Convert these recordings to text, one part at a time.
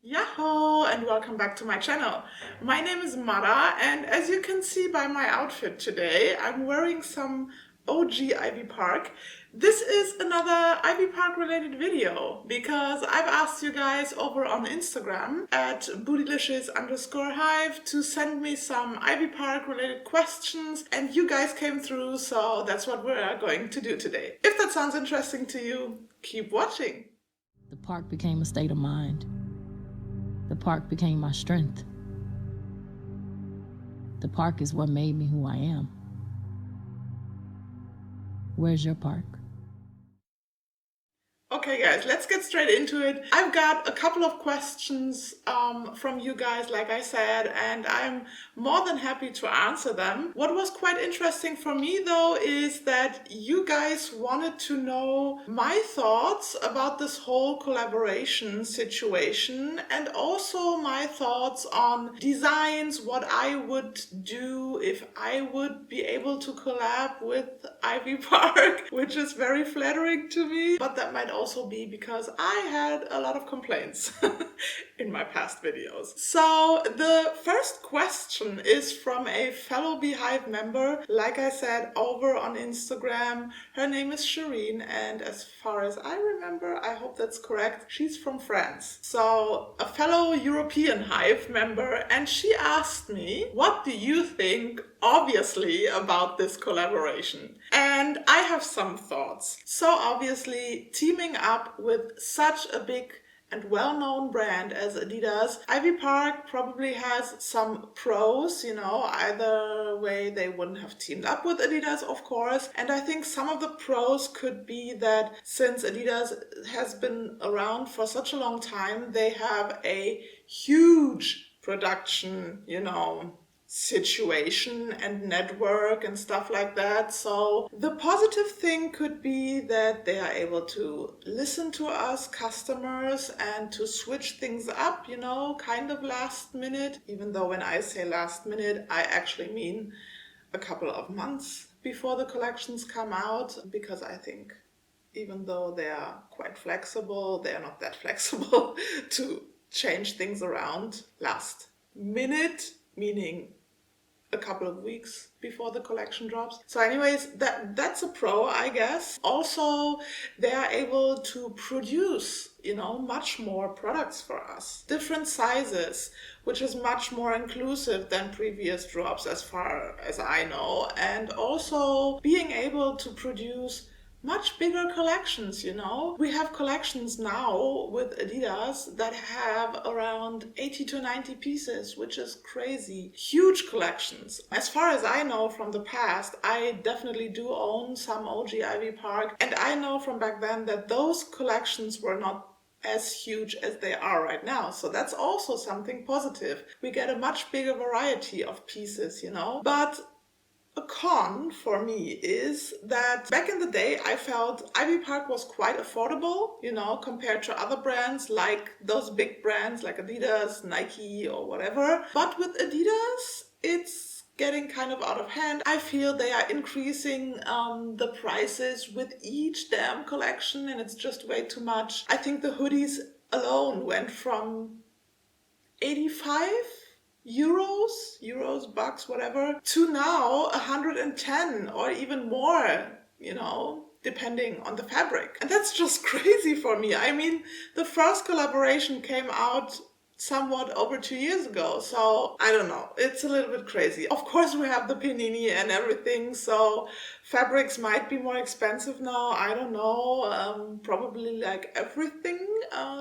Yahoo and welcome back to my channel. My name is Mara and as you can see by my outfit today, I'm wearing some OG Ivy Park. This is another Ivy Park related video because I've asked you guys over on Instagram at bootylicious_hive to send me some Ivy Park related questions and you guys came through, so that's what we're going to do today. If that sounds interesting to you, keep watching. The park became a state of mind. The park became my strength. The park is what made me who I am. Where's your park? Okay guys, let's get straight into it. I've got a couple of questions from you guys, like I said, and I'm more than happy to answer them. What was quite interesting for me though is that you guys wanted to know my thoughts about this whole collaboration situation and also my thoughts on designs, what I would do if I would be able to collab with Ivy Park, which is very flattering to me, but that might also be because I had a lot of complaints in my past videos. So the first question is from a fellow Beehive member, like I said, over on Instagram. Her name is Shireen, and as far as I remember, I hope that's correct, she's from France. So a fellow European Hive member, and she asked me, what do you think, obviously, about this collaboration? And I have some thoughts. So obviously, teaming up with such a big and well-known brand as Adidas, Ivy Park probably has some pros, either way they wouldn't have teamed up with Adidas, of course. And I think some of the pros could be that since Adidas has been around for such a long time, they have a huge production, situation and network and stuff like that. So the positive thing could be that they are able to listen to us customers and to switch things up, kind of last minute, even though when I say last minute, I actually mean a couple of months before the collections come out, because I think even though they are quite flexible, they are not that flexible to change things around last minute, meaning a couple of weeks before the collection drops. So anyways, that's a pro, I guess. Also, they are able to produce, much more products for us. Different sizes, which is much more inclusive than previous drops as far as I know. And also being able to produce much bigger collections, We have collections now with Adidas that have around 80 to 90 pieces, which is crazy. Huge collections. As far as I know from the past, I definitely do own some OG Ivy Park, and I know from back then that those collections were not as huge as they are right now. So that's also something positive. We get a much bigger variety of pieces, But a con for me is that back in the day, I felt Ivy Park was quite affordable, compared to other brands like those big brands like Adidas, Nike, or whatever. But with Adidas, it's getting kind of out of hand. I feel they are increasing the prices with each damn collection, and it's just way too much. I think the hoodies alone went from 85 euros, bucks, whatever, to now 110 or even more, depending on the fabric. And that's just crazy for me. I mean, the first collaboration came out somewhat over 2 years ago, so I don't know, it's a little bit crazy. Of course we have the panini and everything, so fabrics might be more expensive now, I don't know, probably like everything,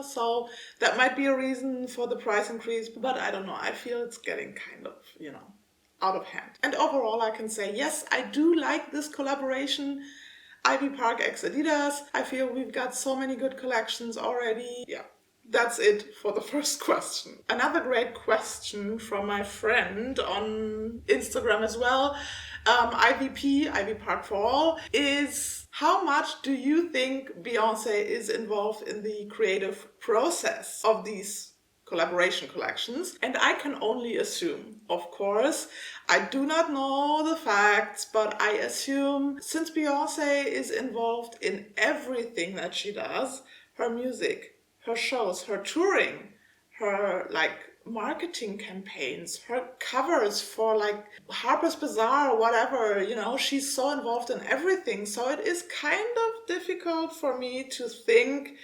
so that might be a reason for the price increase, but I don't know, I feel it's getting kind of, out of hand. And overall I can say, yes, I do like this collaboration, Ivy Park x Adidas. I feel we've got so many good collections already. Yeah. That's it for the first question. Another great question from my friend on Instagram as well, Ivy Park for All, is how much do you think Beyoncé is involved in the creative process of these collaboration collections? And I can only assume, of course. I do not know the facts, but I assume since Beyoncé is involved in everything that she does, her music, her shows, her touring, her like marketing campaigns, her covers for like Harper's Bazaar or whatever, you know, she's so involved in everything. So it is kind of difficult for me to think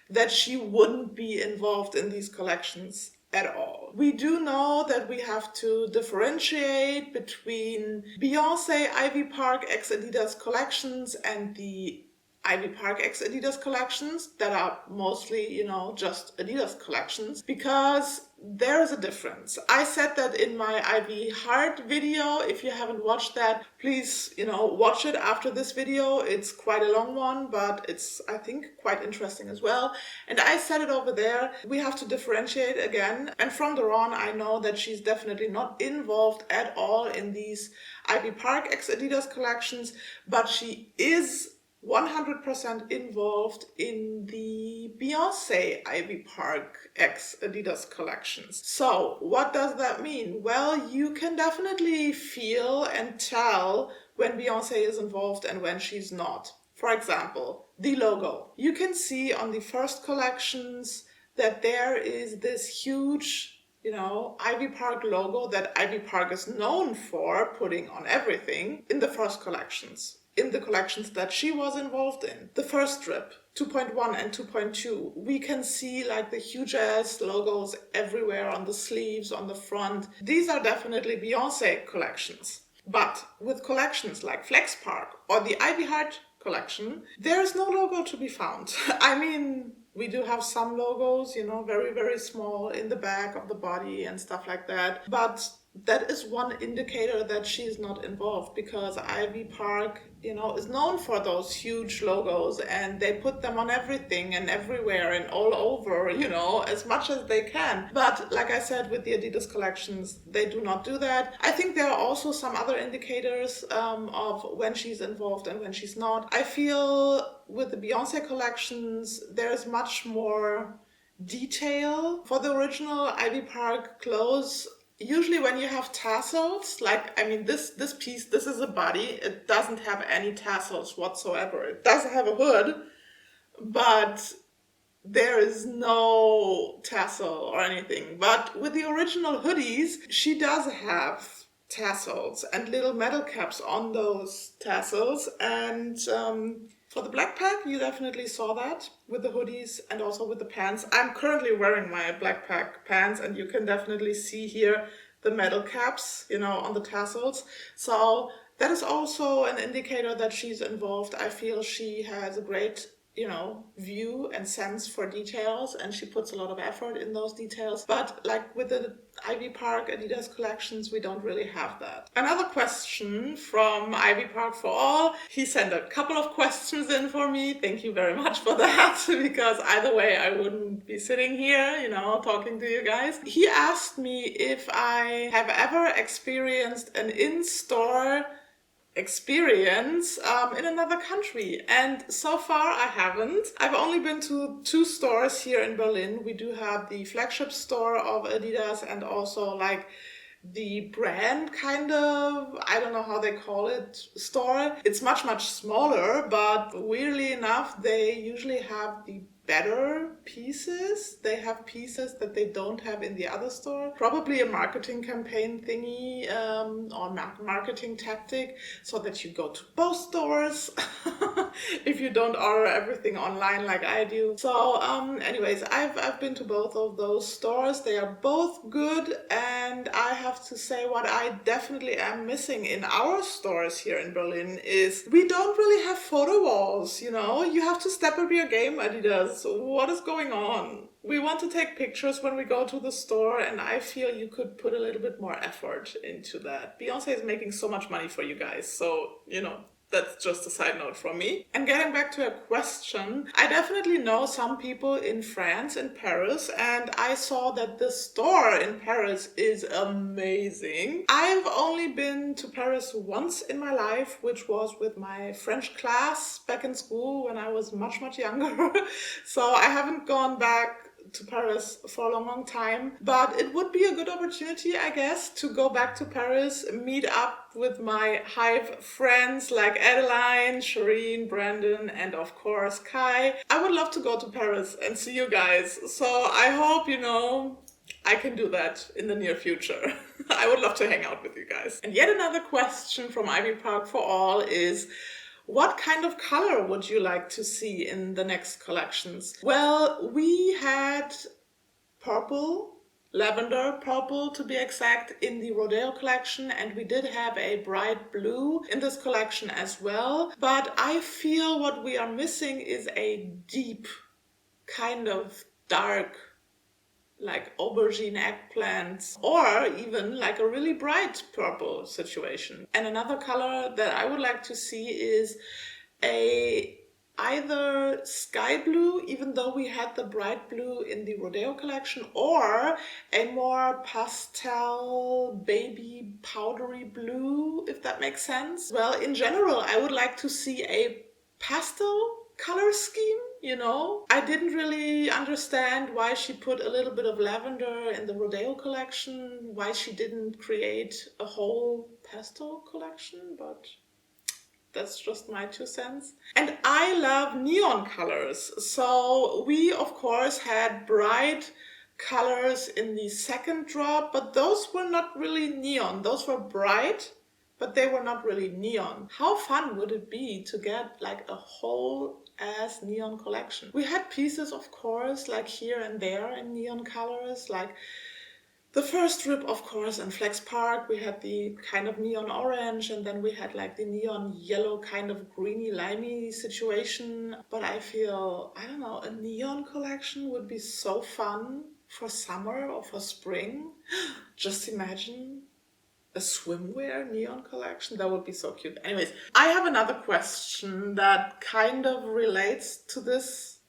that she wouldn't be involved in these collections at all. We do know that we have to differentiate between Beyoncé Ivy Park X Adidas collections and the Ivy Park X Adidas collections that are mostly, you know, just Adidas collections, because there is a difference. I said that in my Ivy Heart video. If you haven't watched that, please, you know, watch it after this video. It's quite a long one, but it's, I think, quite interesting as well. And I said it over there. We have to differentiate again. And from there on, I know that she's definitely not involved at all in these Ivy Park X Adidas collections, but she is 100% involved in the Beyoncé Ivy Park X Adidas collections. So what does that mean? Well, you can definitely feel and tell when Beyoncé is involved and when she's not. For example, the logo. You can see on the first collections that there is this huge, you know, Ivy Park logo that Ivy Park is known for putting on everything in the first collections. In the collections that she was involved in. The first strip, 2.1 and 2.2, we can see like the huge ass logos everywhere on the sleeves, on the front. These are definitely Beyoncé collections. But with collections like Flex Park or the Ivy Heart collection, there is no logo to be found. I mean, we do have some logos, you know, very, very small in the back of the body and stuff like that. But that is one indicator that she's not involved, because Ivy Park, you know, is known for those huge logos, and they put them on everything and everywhere and all over, you know, as much as they can. But like I said, with the Adidas collections, they do not do that. I think there are also some other indicators of when she's involved and when she's not. I feel with the Beyoncé collections, there's much more detail. For the original Ivy Park clothes, usually when you have tassels, like, I mean, this piece, this is a body. It doesn't have any tassels whatsoever. It does have a hood, but there is no tassel or anything. But with the original hoodies, she does have tassels and little metal caps on those tassels. And for the black pack, you definitely saw that with the hoodies and also with the pants. I'm currently wearing my black pack pants, and you can definitely see here the metal caps, you know, on the tassels. So that is also an indicator that she's involved. I feel she has a great, you know, view and sense for details, and she puts a lot of effort in those details. But like with the Ivy Park Adidas collections, we don't really have that. Another question from Ivy Park for All. He sent a couple of questions in for me. Thank you very much for that, because either way I wouldn't be sitting here, you know, talking to you guys. He asked me if I have ever experienced an in-store experience in another country, and so far I haven't. I've only been to 2 stores here in Berlin. We do have the flagship store of Adidas and also like the brand kind of, I don't know how they call it, store. It's much, much smaller, but weirdly enough, they usually have the better pieces. They have pieces that they don't have in the other store. Probably a marketing campaign thingy or marketing tactic, so that you go to both stores if you don't order everything online like I do. So anyways, I've been to both of those stores. They are both good, and I have to say what I definitely am missing in our stores here in Berlin is we don't really have photo walls, you know? You have to step up your game, Adidas. What is going on? We want to take pictures when we go to the store, and I feel you could put a little bit more effort into that. Beyoncé is making so much money for you guys, so, you know, that's just a side note from me. And getting back to a question, I definitely know some people in France, in Paris, and I saw that the store in Paris is amazing. I've only been to Paris once in my life, which was with my French class back in school when I was much, much younger. So I haven't gone back to Paris for a long, long time. But it would be a good opportunity, I guess, to go back to Paris, meet up with my Hive friends like Adeline, Shireen, Brandon, and of course Kai. I would love to go to Paris and see you guys. So I hope, I can do that in the near future. I would love to hang out with you guys. And yet another question from IVY Park for All is, what kind of color would you like to see in the next collections? Well, we had purple, lavender purple to be exact, in the Rodeo collection, and we did have a bright blue in this collection as well. But I feel what we are missing is a deep, kind of dark, like aubergine eggplants, or even like a really bright purple situation. And another color that I would like to see is either sky blue, even though we had the bright blue in the Rodeo collection, or a more pastel baby powdery blue, if that makes sense. Well, in general, I would like to see a pastel color scheme. I didn't really understand why she put a little bit of lavender in the Rodeo collection, why she didn't create a whole pastel collection, but that's just my 2 cents. And I love neon colors. So we, of course, had bright colors in the second drop, but those were not really neon. Those were bright, but they were not really neon. How fun would it be to get like a whole ass neon collection? We had pieces, of course, like here and there in neon colors, like the first strip, of course, in Flex Park, we had the kind of neon orange, and then we had like the neon yellow kind of greeny limey situation. But I feel, I don't know, a neon collection would be so fun for summer or for spring. Just imagine a swimwear neon collection. That would be so cute. Anyways, I have another question that kind of relates to this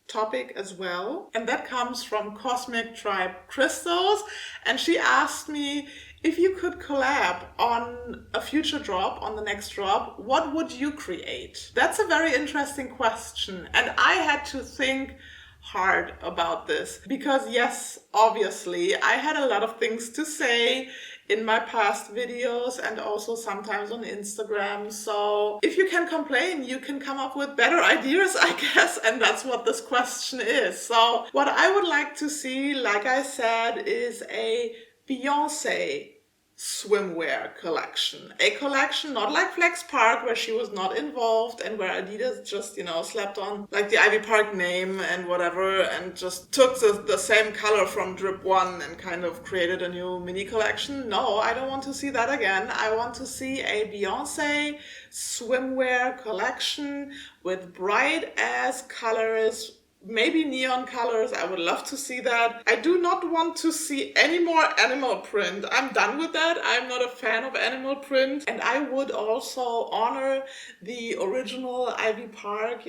topic as well, and that comes from Cosmic Tribe Crystals, and she asked me, if you could collab on a future drop, on the next drop, what would you create? That's a very interesting question, and I had to think hard about this because, yes, obviously I had a lot of things to say in my past videos and also sometimes on Instagram. So if you can complain, you can come up with better ideas, I guess, and that's what this question is. So what I would like to see, like I said, is a Beyoncé swimwear collection. A collection not like Flex Park, where she was not involved and where Adidas just, slapped on like the IVY Park name and whatever and just took the same color from Drip 1 and kind of created a new mini collection. No, I don't want to see that again. I want to see a Beyoncé swimwear collection with bright ass colors, maybe neon colors. I would love to see that. I do not want to see any more animal print. I'm done with that. I'm not a fan of animal print. And I would also honor the original IVY Park,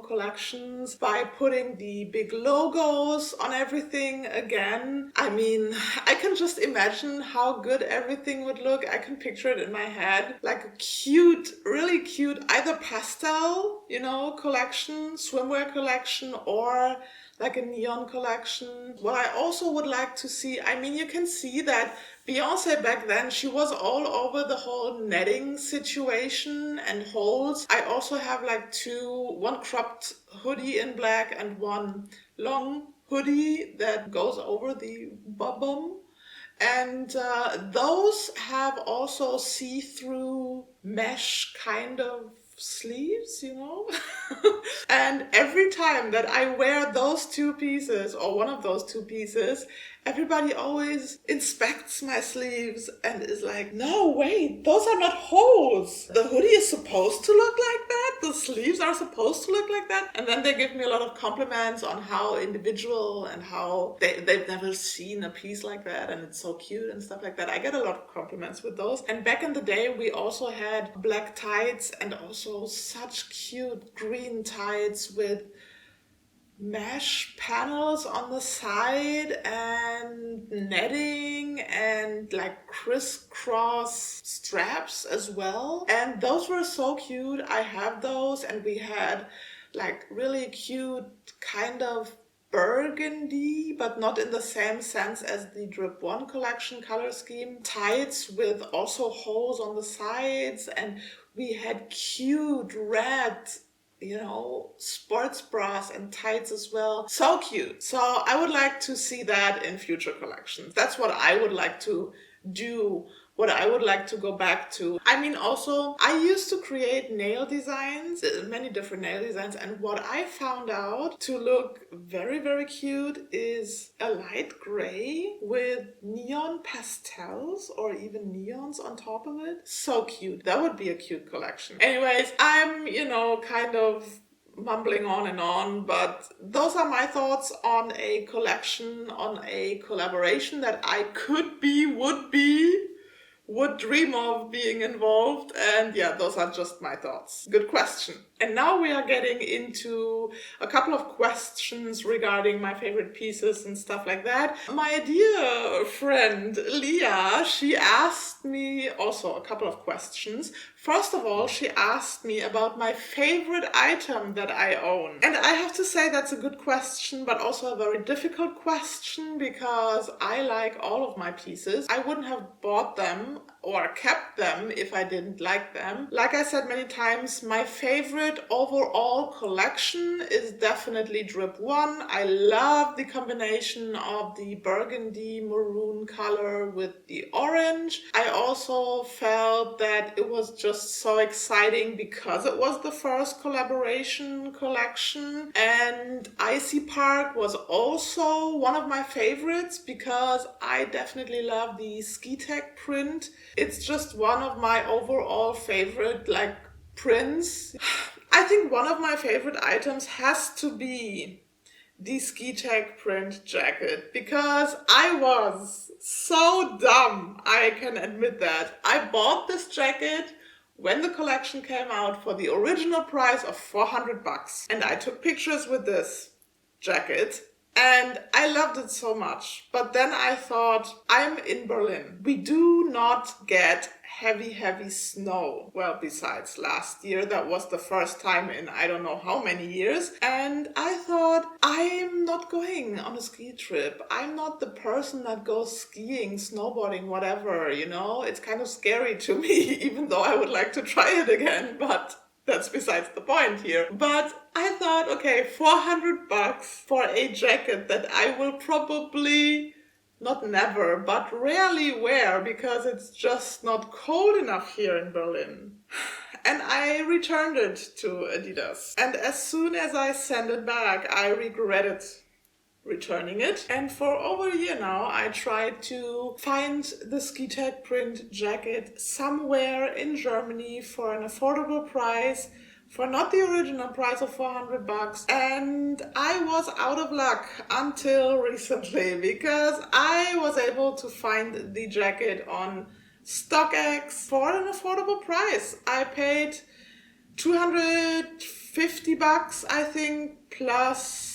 collections by putting the big logos on everything again. I mean, I can just imagine how good everything would look. I can picture it in my head. Like a cute, really cute, either pastel, collection, swimwear collection, or like a neon collection. What I also would like to see, you can see that Beyoncé back then, she was all over the whole netting situation and holes. I also have like one cropped hoodie in black and one long hoodie that goes over the bum. And those have also see-through mesh kind of sleeves, And every time that I wear those 2 pieces or one of those 2 pieces, everybody always inspects my sleeves and is like, no, wait, those are not holes. The hoodie is supposed to look like that. The sleeves are supposed to look like that. And then they give me a lot of compliments on how individual and how they've never seen a piece like that and it's so cute and stuff like that. I get a lot of compliments with those. And back in the day, we also had black tights and also such cute green tights with mesh panels on the side and netting and like crisscross straps as well. And those were so cute. I have those, and we had like really cute kind of burgundy, but not in the same sense as the Drip 1 collection color scheme. Tights with also holes on the sides, and we had cute red, sports bras and tights as well. So cute. So I would like to see that in future collections. That's what I would like to do, what I would like to go back to. I mean, also, I used to create nail designs, many different nail designs, and what I found out to look very, very cute is a light gray with neon pastels or even neons on top of it. So cute. That would be a cute collection. Anyways, I'm, kind of mumbling on and on, but those are my thoughts on a collection, on a collaboration that I could be, would dream of being involved. And yeah, those are just my thoughts. Good question. And now we are getting into a couple of questions regarding my favorite pieces and stuff like that. My dear friend Leah, she asked me also a couple of questions. First of all, she asked me about my favorite item that I own. And I have to say that's a good question, but also a very difficult question because I like all of my pieces. I wouldn't have bought them or kept them if I didn't like them. Like I said many times, my favorite overall collection is definitely Drip 1. I love the combination of the burgundy maroon color with the orange. I also felt that it was just so exciting because it was the first collaboration collection, and IVY PARK was also one of my favorites because I definitely love the ski tech print. It's just one of my overall favorite prints. I think one of my favorite items has to be the ski tech print jacket because I was so dumb. I can admit that. I bought this jacket when the collection came out for the original price of $400, and I took pictures with this jacket and I loved it so much. But then I thought, I'm in Berlin. We do not get heavy snow. Well, besides last year, that was the first time in I don't know how many years. And I thought, I'm not going on a ski trip. I'm not the person that goes skiing, snowboarding, whatever, It's kind of scary to me, even though I would like to try it again, but that's besides the point here. But I thought, okay, $400 for a jacket that I will probably not never, but rarely wear because it's just not cold enough here in Berlin. And I returned it to Adidas. And as soon as I sent it back, I regretted returning it. And for over a year now, I tried to find the ski tech print jacket somewhere in Germany for an affordable price, for not the original price of $400, and I was out of luck until recently because I was able to find the jacket on StockX for an affordable price. I paid $250, I think, plus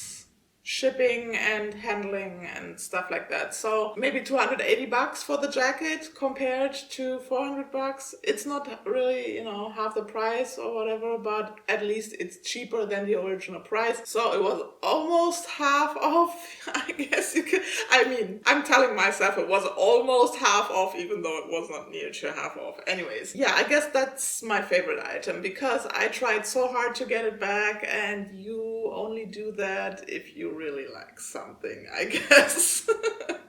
shipping and handling and stuff like that. So maybe $280 for the jacket compared to $400. It's not really, half the price or whatever, but at least it's cheaper than the original price. So it was almost half off. I guess you could, I'm telling myself it was almost half off, even though it was not near to half off. Anyways, yeah, I guess that's my favorite item because I tried so hard to get it back, and you only do that if you really like something, I guess.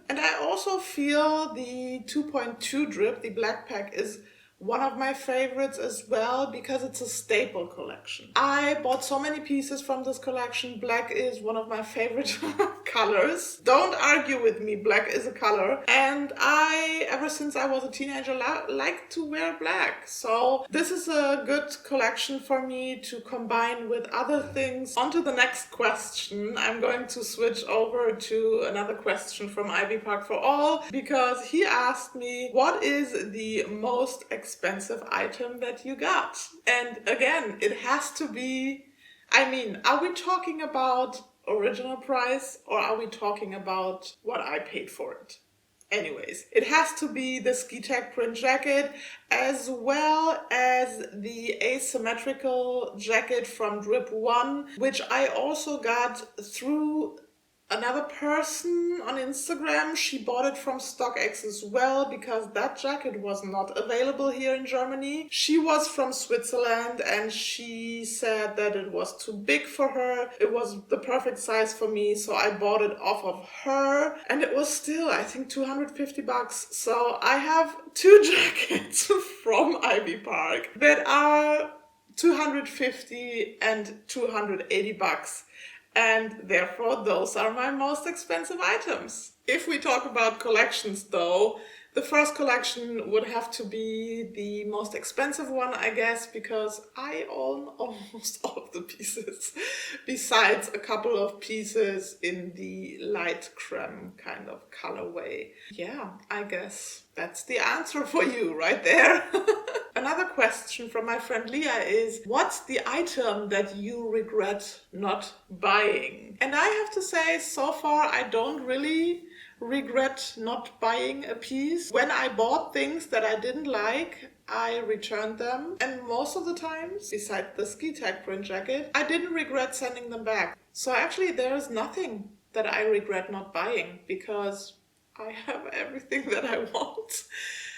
And I also feel the 2.2 drip, the black pack, is one of my favorites as well because it's a staple collection. I bought so many pieces from this collection. Black is one of my favorite colors. Don't argue with me, black is a color. And I, ever since I was a teenager, like to wear black. So this is a good collection for me to combine with other things. On to the next question. I'm going to switch over to another question from IVY PARK for All because he asked me, what is the most expensive item that you got? And again, it has to be, are we talking about original price or are we talking about what I paid for it? Anyways, it has to be the ski tech print jacket as well as the asymmetrical jacket from Drip 1, which I also got through Another person on Instagram, she bought it from StockX as well because that jacket was not available here in Germany. She was from Switzerland and she said that it was too big for her. It was the perfect size for me, so I bought it off of her and it was still, I think, $250. So I have 2 jackets from Ivy Park that are 250 and 280 bucks. And therefore, those are my most expensive items. If we talk about collections though, the first collection would have to be the most expensive one, I guess, because I own almost all of the pieces, besides a couple of pieces in the light creme kind of colorway. Yeah, I guess that's the answer for you right there. Another question from my friend Leah is, what's the item that you regret not buying? And I have to say, so far, I don't really regret not buying a piece. When I bought things that I didn't like, I returned them. And most of the times, besides the ski tag print jacket, I didn't regret sending them back. So actually, there's nothing that I regret not buying because I have everything that I want.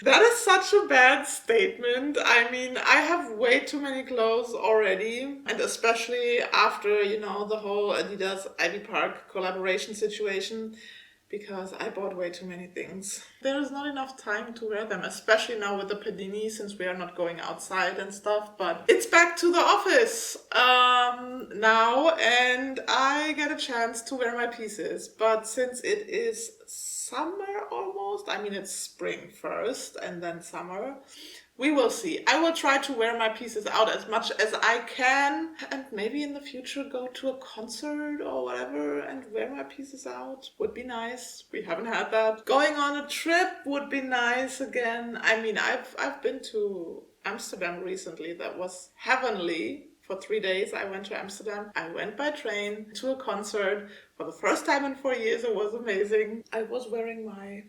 That is such a bad statement. I mean, I have way too many clothes already. And especially after, the whole Adidas Ivy Park collaboration situation, because I bought way too many things. There is not enough time to wear them, especially now with the Padini, since we are not going outside and stuff. But it's back to the office now, and I get a chance to wear my pieces. But since it is summer almost, I mean, it's spring first and then summer, we will see. I will try to wear my pieces out as much as I can and maybe in the future go to a concert or whatever and wear my pieces out. Would be nice. We haven't had that. Going on a trip would be nice again. I mean, I've been to Amsterdam recently. That was heavenly. For 3 days I went to Amsterdam. I went by train to a concert. For the first time in 4 years, it was amazing. I was wearing my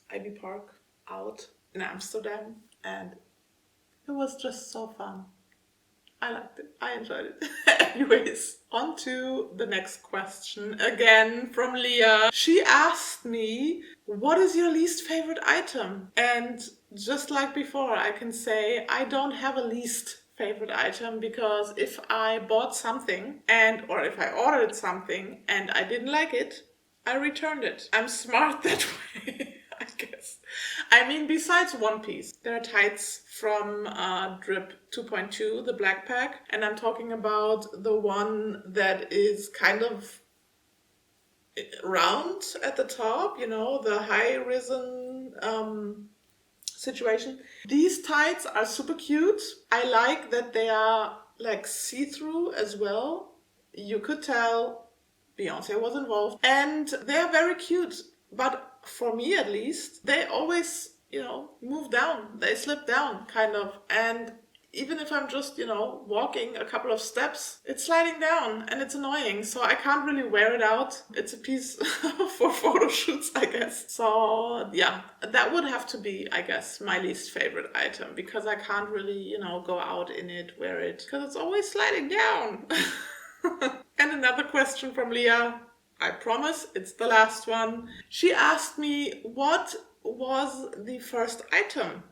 Ivy Park out in Amsterdam and it was just so fun. I liked it. I enjoyed it. Anyways, on to the next question. Again from Leah. She asked me, what is your least favorite item? And just like before, I can say I don't have a least favorite item because if I bought something or if I ordered something and I didn't like it, I returned it. I'm smart that way. I guess. I mean, besides one piece, there are tights from Drip 2.2, the black pack, and I'm talking about the one that is kind of round at the top, the high risen situation. These tights are super cute. I like that they are like see-through as well. You could tell Beyoncé was involved, and they are very cute, but for me at least, they always, move down. They slip down, kind of. And even if I'm just, walking a couple of steps, it's sliding down and it's annoying. So I can't really wear it out. It's a piece for photo shoots, I guess. So yeah, that would have to be, I guess, my least favorite item because I can't really, go out in it, wear it, because it's always sliding down. And another question from Leah. I promise it's the last one. She asked me, what was the first item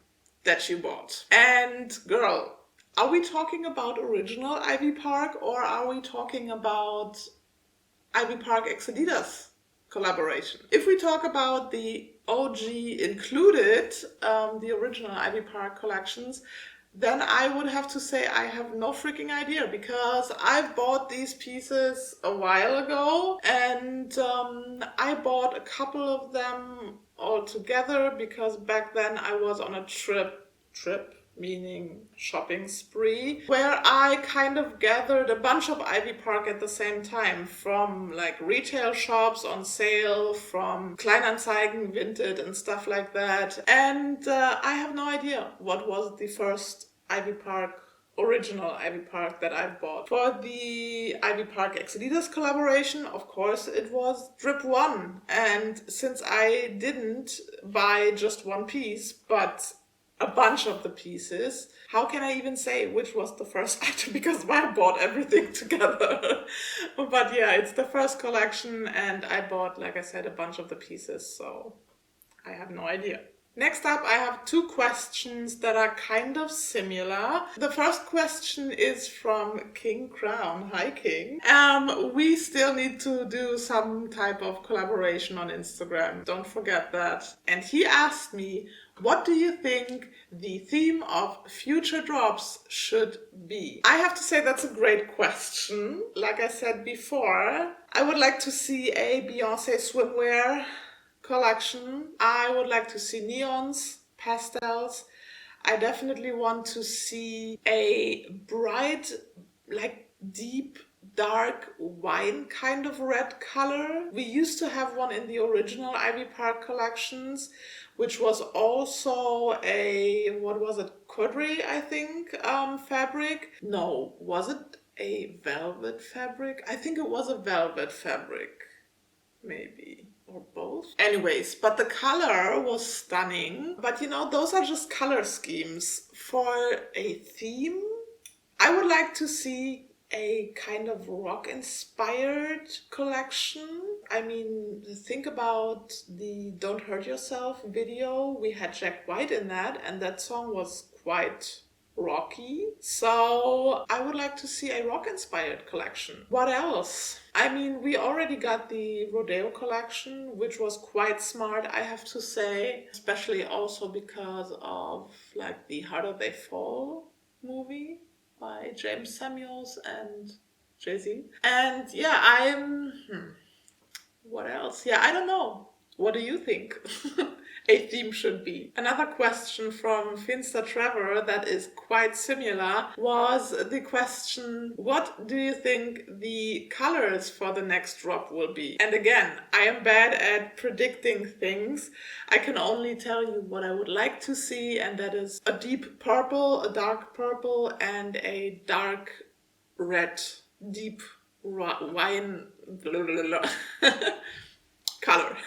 that you bought? And girl, are we talking about original Ivy Park or are we talking about Ivy Park X Adidas collaboration? If we talk about the OG included, the original Ivy Park collections, then I would have to say I have no freaking idea because I've bought these pieces a while ago and I bought a couple of them all together because back then I was on a trip meaning shopping spree, where I kind of gathered a bunch of Ivy Park at the same time from like retail shops on sale, from Kleinanzeigen, Vinted and stuff like that. And I have no idea what was the first original Ivy Park that I bought. For the Ivy Park X Adidas collaboration, of course, it was Drip 1. And since I didn't buy just one piece, but a bunch of the pieces. How can I even say which was the first item, because I bought everything together. But yeah, it's the first collection, and I bought, like I said, a bunch of the pieces, so I have no idea. Next up, I have two questions that are kind of similar. The first question is from King Crown. Hi, King. We still need to do some type of collaboration on Instagram. Don't forget that. And he asked me, what do you think the theme of future drops should be? I have to say that's a great question. Like I said before, I would like to see a Beyoncé swimwear collection. I would like to see neons, pastels. I definitely want to see a bright, like deep, dark wine kind of red color. We used to have one in the original IVY PARK collections, which was also a, what was it, Cordray, I think, fabric. No, was it a velvet fabric? I think it was a velvet fabric, maybe. Or both. Anyways, but the color was stunning. But you know, those are just color schemes. For a theme, I would like to see a kind of rock-inspired collection. I mean, think about the Don't Hurt Yourself video. We had Jack White in that, and that song was quite rocky. So I would like to see a rock-inspired collection. What else? I mean, we already got the Rodeo collection, which was quite smart, I have to say, especially also because of like the Harder They Fall movie by James Samuels and Jay-Z. And yeah, what else? Yeah, I don't know. What do you think a theme should be? Another question from Finster Trevor that is quite similar was the question, what do you think the colors for the next drop will be? And again, I am bad at predicting things. I can only tell you what I would like to see, and that is a deep purple, a dark purple, and a dark red, deep wine color.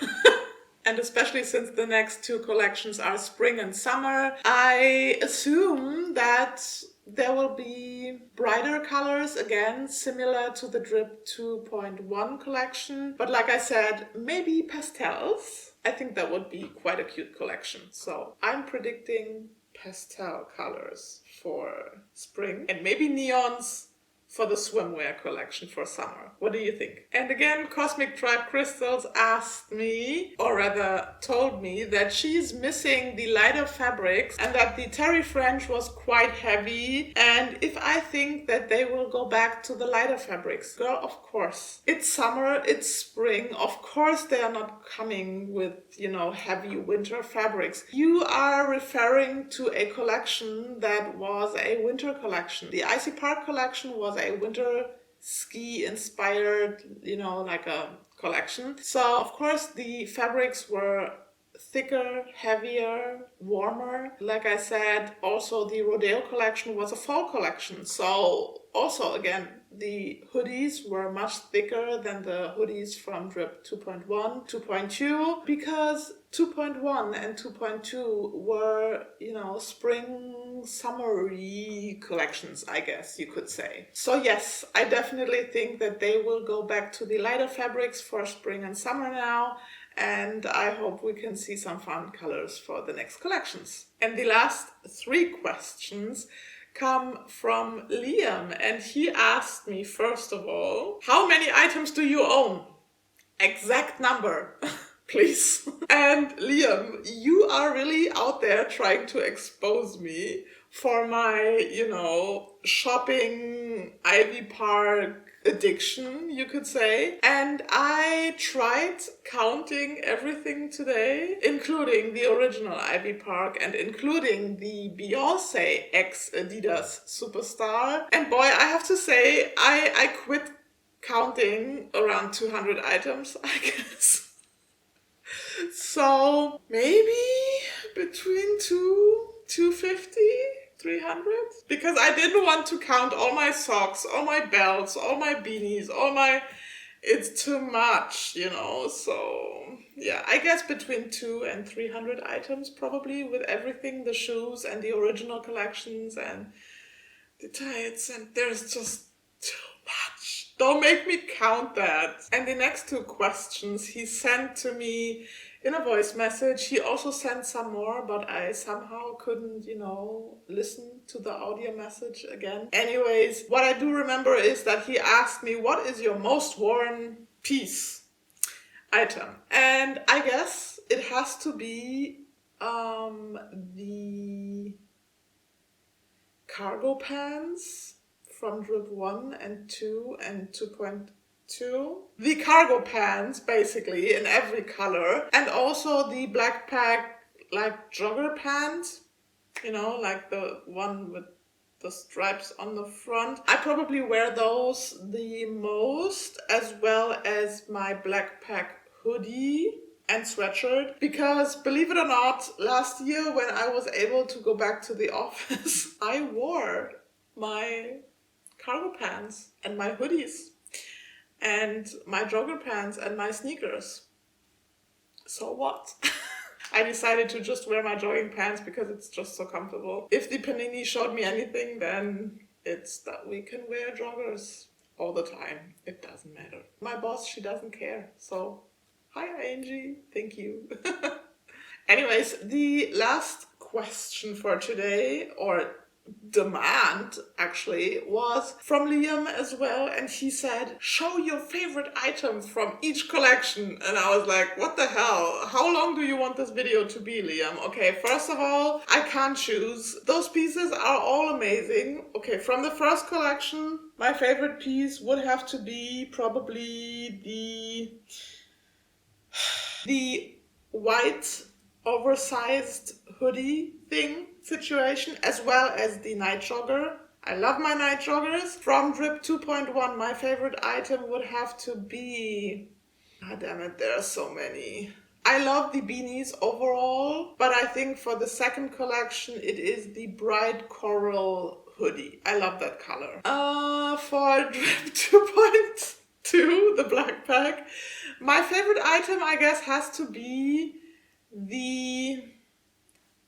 And especially since the next two collections are spring and summer, I assume that there will be brighter colors, again, similar to the Drip 2.1 collection. But like I said, maybe pastels. I think that would be quite a cute collection. So I'm predicting pastel colors for spring and maybe neons for the swimwear collection for summer. What do you think? And again, Cosmic Tribe Crystals asked me, or rather told me, that she's missing the lighter fabrics and that the Terry French was quite heavy, and if I think that they will go back to the lighter fabrics. Girl, of course. It's summer, it's spring, of course they are not coming with, you know, heavy winter fabrics. You are referring to a collection that was a winter collection. The IVY PARK collection was a winter ski inspired, you know, like a collection. So of course the fabrics were thicker, heavier, warmer. Like I said, also the Rodeo collection was a fall collection. So also again, the hoodies were much thicker than the hoodies from Drip 2.1, 2.2, because 2.1 and 2.2 were, you know, spring, summery collections, I guess you could say. So yes, I definitely think that they will go back to the lighter fabrics for spring and summer now. And I hope we can see some fun colors for the next collections. And the last three questions come from Liam, and he asked me, first of all, how many items do you own? Exact number, please. And Liam, you are really out there trying to expose me for my, you know, shopping IVY PARK addiction, you could say. And I tried counting everything today, including the original IVY PARK and including the Beyoncé X Adidas Superstar. And boy, I have to say, I quit counting around 200 items, I guess. So maybe between 250, 300? Because I didn't want to count all my socks, all my belts, all my beanies, all my it's too much, so yeah, I guess between 200 and 300 items probably, with everything, the shoes and the original collections and the tights, and there's just too much. Don't make me count that. And the next two questions he sent to me in a voice message. He also sent some more, but I somehow couldn't, listen to the audio message again. Anyways, what I do remember is that he asked me, what is your most worn item? And I guess it has to be the cargo pants from drip 1 and 2 and 2.2. The cargo pants, basically, in every color. And also the black pack, like jogger pants, like the one with the stripes on the front. I probably wear those the most, as well as my black pack hoodie and sweatshirt, because believe it or not, last year when I was able to go back to the office, I wore my cargo pants and my hoodies and my jogger pants and my sneakers. So what? I decided to just wear my jogging pants because it's just so comfortable. If the Panini showed me anything, then it's that we can wear joggers all the time. It doesn't matter. My boss, she doesn't care. So, hi Angie, thank you. Anyways, the last question for today, or demand actually, was from Liam as well, and he said, show your favorite items from each collection. And I was like, what the hell? How long do you want this video to be, Liam? Okay, first of all, I can't choose. Those pieces are all amazing. Okay, from the first collection, my favorite piece would have to be probably the white oversized hoodie thing situation, as well as the night jogger. I love my night joggers. From drip 2.1, my favorite item would have to be, god damn it, there are so many. I love the beanies overall, but I think for the second collection it is the bright coral hoodie. I love that color. For drip 2.2, the black pack, my favorite item, I guess, has to be the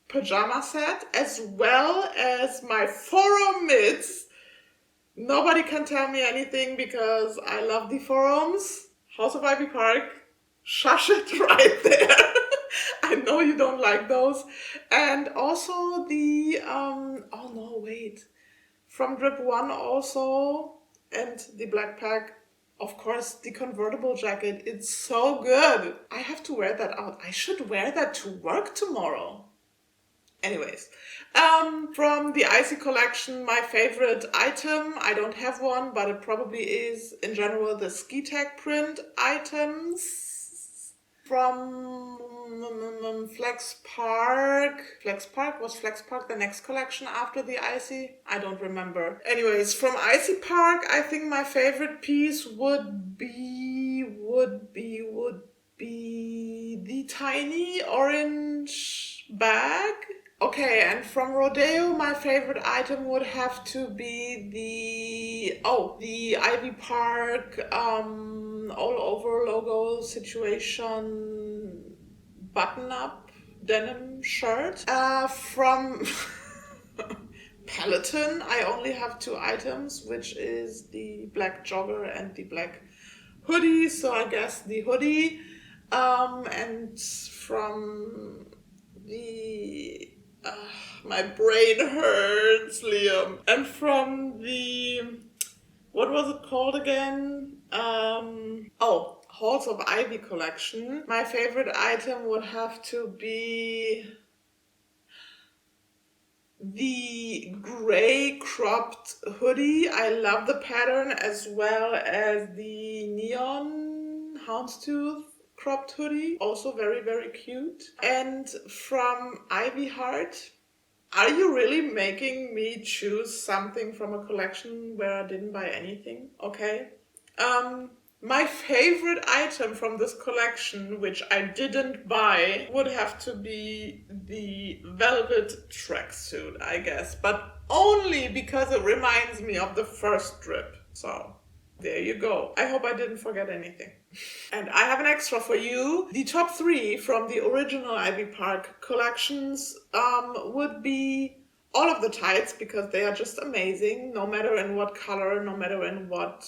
pajama set, as well as my forum mitts. Nobody can tell me anything because I love the forums. House of Ivy Park, shush it right there. I know you don't like those. And also the, oh no, wait. From drip 1 also, and the black pack, of course, the convertible jacket. It's so good. I have to wear that out. I should wear that to work tomorrow. Anyways, from the Icy collection, my favorite item, I don't have one, but it probably is, in general, the ski tag print items. From Flex Park. Was Flex Park the next collection after the Icy? I don't remember. Anyways, from Icy Park, I think my favorite piece would be the tiny orange bag. Okay, and from Rodeo, my favorite item would have to be the Ivy Park all over logo situation button-up denim shirt. From Peloton, I only have 2 items, which is the black jogger and the black hoodie, so I guess the hoodie. And from the... my brain hurts, Liam. And from the... what was it called again? Halls of Ivy collection. My favorite item would have to be the gray cropped hoodie. I love the pattern, as well as the neon houndstooth cropped hoodie. Also very, very cute. And from Ivy Heart, are you really making me choose something from a collection where I didn't buy anything? Okay. My favorite item from this collection, which I didn't buy, would have to be the velvet tracksuit, I guess. But only because it reminds me of the first drip. So, There you go. I hope I didn't forget anything. And I have an extra for you. The top 3 from the original Ivy Park collections would be all of the tights, because they are just amazing, no matter in what color, no matter in what,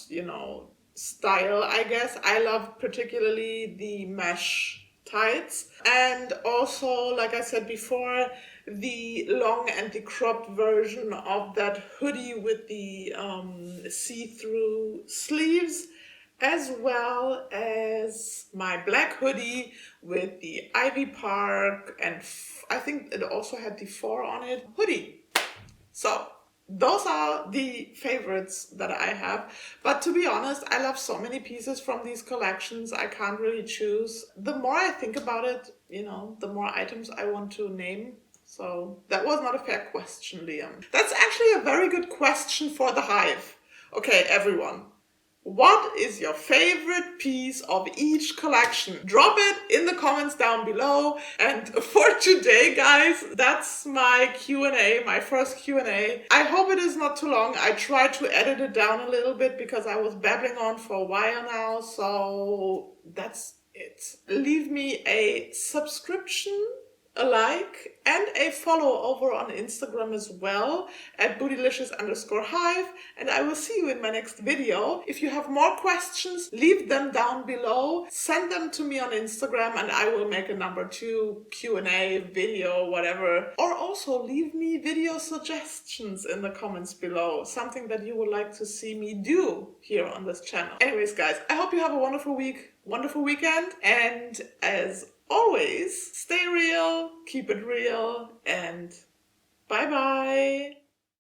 style, I guess. I love particularly the mesh tights. And also, like I said before, the long and the cropped version of that hoodie with the see-through sleeves, as well as my black hoodie with the Ivy Park, and I think it also had the 4 on it, hoodie. So those are the favorites that I have. But to be honest, I love so many pieces from these collections, I can't really choose. The more I think about it, the more items I want to name. So that was not a fair question, Liam. That's actually a very good question for the Hive. Okay, everyone. What is your favorite piece of each collection? Drop it in the comments down below. And for today, guys, that's my Q&A, my first Q&A. I hope it is not too long. I tried to edit it down a little bit because I was babbling on for a while now. So that's it. Leave me a subscription, a like, and a follow over on Instagram as well at bootylicious_hive, and I will see you in my next video. If you have more questions, leave them down below, send them to me on Instagram, and I will make a number 2 Q&A video, whatever. Or also leave me video suggestions in the comments below, something that you would like to see me do here on this channel. Anyways, guys, I hope you have a wonderful week, wonderful weekend, and as always, stay real, keep it real, and bye-bye.